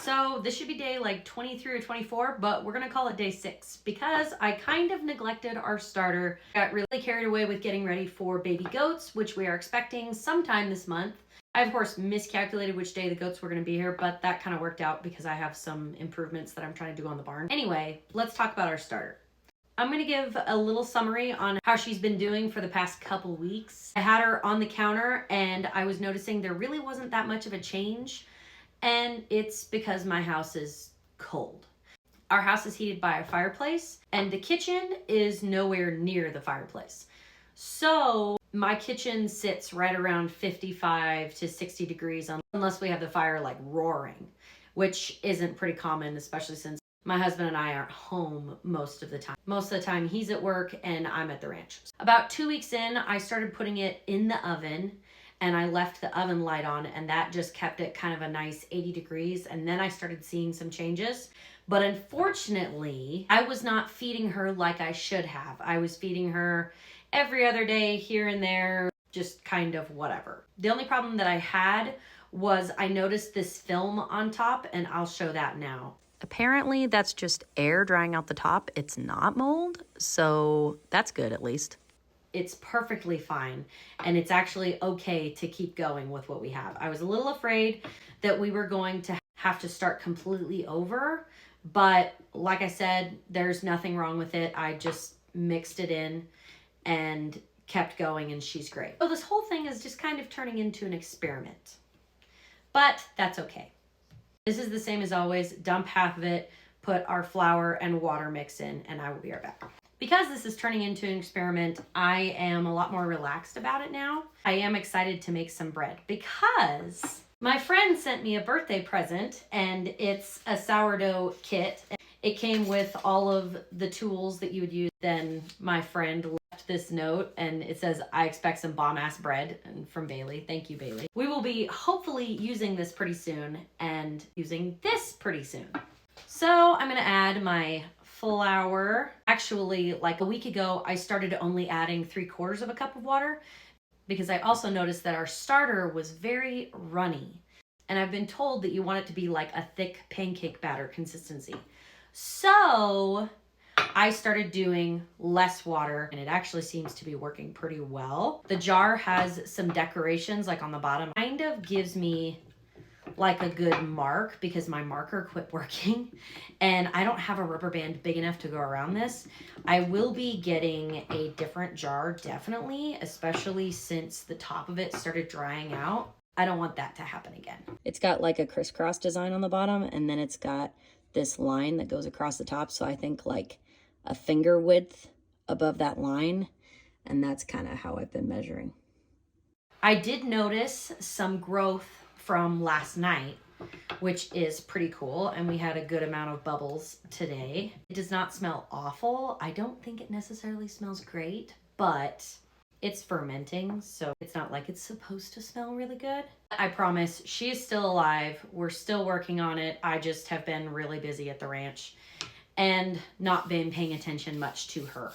So this should be day like 23 or 24, but we're gonna call it day 6 because I kind of neglected our starter. Got really carried away with getting ready for baby goats, which we are expecting sometime this month. I, of course, miscalculated which day the goats were going to be here, but that kind of worked out because I have some improvements that I'm trying to do on the barn. Anyway, let's talk about our starter. I'm going to give a little summary on how she's been doing for the past couple weeks. I had her on the counter and I was noticing there really wasn't that much of a change, and it's because my house is cold. Our house is heated by a fireplace and the kitchen is nowhere near the fireplace. So my kitchen sits right around 55 to 60 degrees unless we have the fire like roaring, which isn't pretty common, especially since my husband and I aren't home most of the time. Most of the time he's at work and I'm at the ranch. About 2 weeks in, I started putting it in the oven and I left the oven light on, and that just kept it kind of a nice 80 degrees. And then I started seeing some changes. But unfortunately, I was not feeding her like I should have. I was feeding her every other day here and there, just kind of whatever. The only problem that I had was I noticed this film on top, and I'll show that now. Apparently that's just air drying out the top. It's not mold, so that's good at least. It's perfectly fine, and it's actually okay to keep going with what we have. I was a little afraid that we were going to have to start completely over, but like I said, there's nothing wrong with it. I just mixed it in and kept going, and she's great. So this whole thing is just kind of turning into an experiment, but that's okay. This is the same as always. Dump half of it, put our flour and water mix in, and I will be right back. Because this is turning into an experiment, I am a lot more relaxed about it now. I am excited to make some bread because my friend sent me a birthday present, and it's a sourdough kit. It came with all of the tools that you would use. Then my friend left this note, and it says, "I expect some bomb-ass bread," and from Bailey. Thank you, Bailey. We will be hopefully using this pretty soon and using this pretty soon. So I'm gonna add my flour. Actually, like a week ago, I started only adding 3/4 of a cup of water because I also noticed that our starter was very runny. And I've been told that you want it to be like a thick pancake batter consistency. So I started doing less water, and it actually seems to be working pretty well. The jar has some decorations like on the bottom. Kind of gives me like a good mark because my marker quit working and I don't have a rubber band big enough to go around this. I will be getting a different jar, definitely, especially since the top of it started drying out. I don't want that to happen again. It's got like a crisscross design on the bottom, and then it's got this line that goes across the top. So I think like a finger width above that line, and that's kind of how I've been measuring. I did notice some growth from last night, which is pretty cool, and we had a good amount of bubbles today. It does not smell awful. I don't think it necessarily smells great, but it's fermenting, so it's not like it's supposed to smell really good. I promise she is still alive. We're still working on it. I just have been really busy at the ranch and not been paying attention much to her.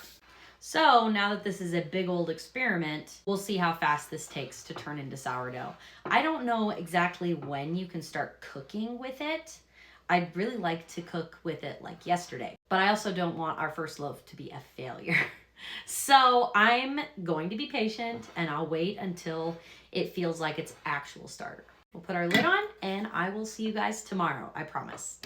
So now that this is a big old experiment, we'll see how fast this takes to turn into sourdough. I don't know exactly when you can start cooking with it. I'd really like to cook with it like yesterday, but I also don't want our first loaf to be a failure. So I'm going to be patient, and I'll wait until it feels like it's actual starter. We'll put our lid on, and I will see you guys tomorrow, I promise.